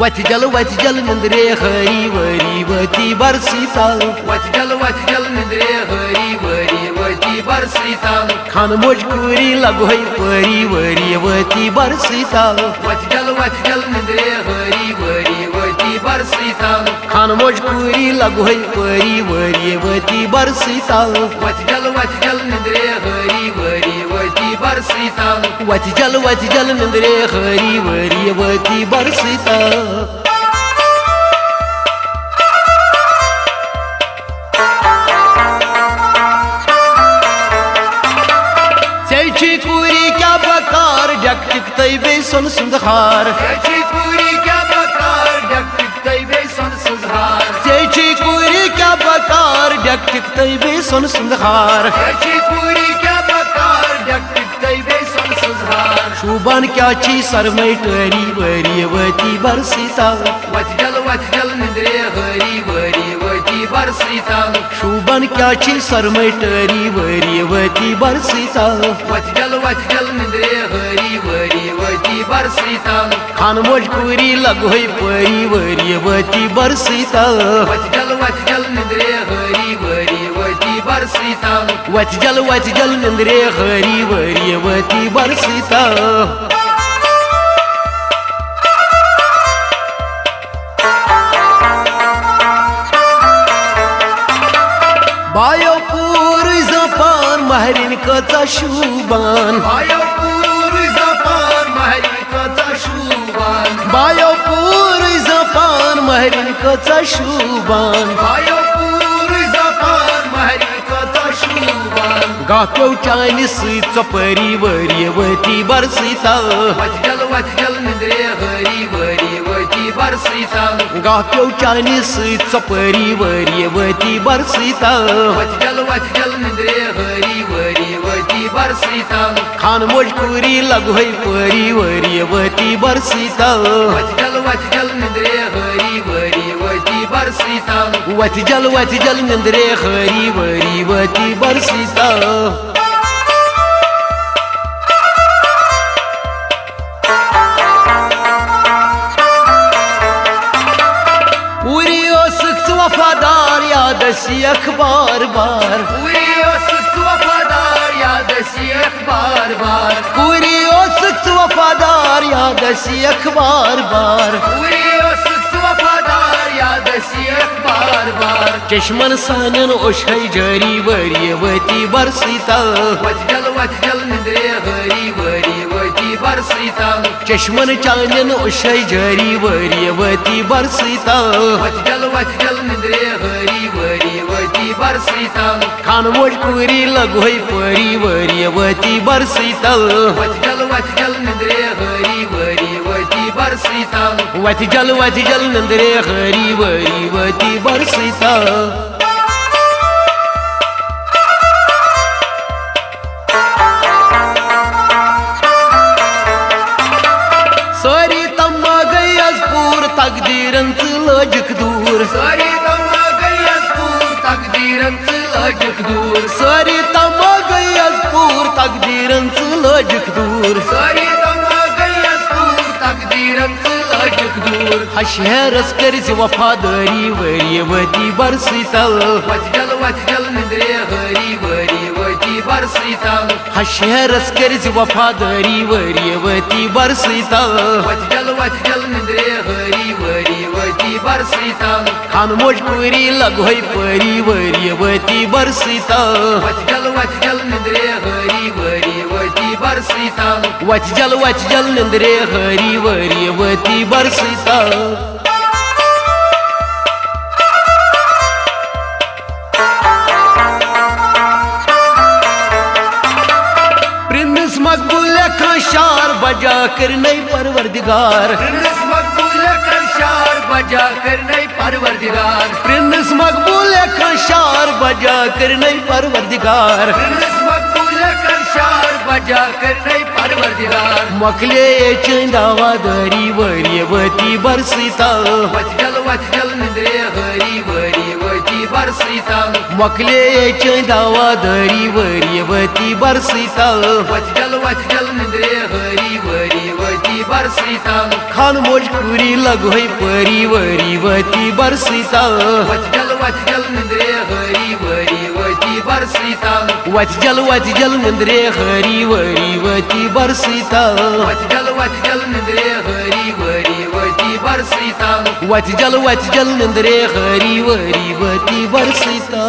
वत जल निंद्रे हरी वरी वती बरसीता वत जल निंद्रे हरी वरी वती बरसीता खान मोजकुरी लगोई परी वरी वती बरसीता वत जल निंद्रे हरी वरी वती बरसीता खान मोजकुरी लगोई परी वरी वती बरसीता वत जल निंद्रे हरी वरी वती बरसीता वत जल निंद्रे हरी वरी वती बरसीता कुरी क्या बकार जग टिकतई बे सुन सुंदहार पूरी क्या बकार जग टिकतई बे सुन सुधार कुरी क्या बकार जग टिकतई बे सुन सुंदहार पूरी क्या बकार जग टिकतई बे सुन सुधार शुभन क्या ची सरमई टरी वरी वती बरसीता वत जल निंद्रे हरी वरी वती बरसीता शुभन क्या ची सरमई टरी वरी वती बरसीता वत जल निंद्रे हरी वरी वती बरसीता खान मोजकुरी लगोई परी वरी वती बरसीता वत जल निंद्रे हरी वरी वती बरसीता वत जल निंद्रे हरी वरी वती बरसीता बायो पूर जपान महरीन कचा शुबान बायो पूर जपान महरी कचा शुबान बायो पूर जपान महरीन कचा शुबान बायो पूर जपान महरी कचा शुबान गाप्यो चानी सुई चपरी वरी वती बरसीता वत जल निंद्रे हरी वरी वती बरसीता गाप्यो चानी सुई चपरी वरी वती बरसीता वत जल निंद्रे हरी वरी वती बरसीता खान मोजकुरी लगोई परी वरी वती बरसीता वत जल निंद्रे हरी वरी वती बरसीता वत जल निंद्रे हरी वरी वती बरसीता पूरी ओसक वफादार याद सी अखबार बार पूरी ओसक वफादार याद सी अखबार बार पूरी ओसक वफादार याद सी अखबार बार पूरी ओसक वफादार याद सी अखबार बार चश्मन सानन ओशई जरी वरी वती बरसीता वत जल निंद्रे हरी वरी वती बरसीता चश्मन चानन ओशई जरी वरी वती बरसीता वत जल निंद्रे हरी वरी वती बरसीता खान मोजकुरी लगोई परी वरी वती बरसीता वत जल निंद्रे हरी वरी वती बरसीता वत जल निंद्रे हरी वरी वती बरसीता सारी तम्मा गई अजपूर तकदीरन लजक दूर सारी तम्मा गई अजपूर तकदीरन लजक दूर सारी तम्मा गई अजपूर तकदीरन लजक दूर सारी तम्मा गई अजपूर तकदीरन लजक दूर हशहरस कर वफादारी वरी वती बरसीता वत जल निंद्रे हरी वरी वती बरसीता हशहरस कर वफादारी वरी वती बरसीता वत जल निंद्रे हरी वरी वती बरसीता खान मोजकुरी लगोई परी वरी वती बरसीता वत जल निंद्रे हरी वरी वती बरसीता वत जल निंद्रे हरी वरी वती बरसीता प्रिंस मकबूल खां शार बजा कर नई परवरदिगार प्रिंस मकबूल कर शार बजा कर नई परवरदिगार प्रिंस मकबूल खां शार बजा कर नई परवरदिगार प्रिंस मकबूल कर शार बजा कर नई परवरदिगार मखले चंदावा दरी वरी वती बरसीता वत जल निंद्रे हरी वरी वती बरसीता मखले चंदावा दरी वरी वती बरसीता वत जल निंद्रे हरी वरी वती वती बरसीता खान मोजकुरी लगोय परी वरी वती बरसीता वत जल निंद्रे हरी वरी वती बरसीता वत जल निंद्रे हरी वरी वती बरसीता वत जल निंद्रे हरी वरी वती बरसीता वत जल निंद्रे हरी वरी वती बरसीता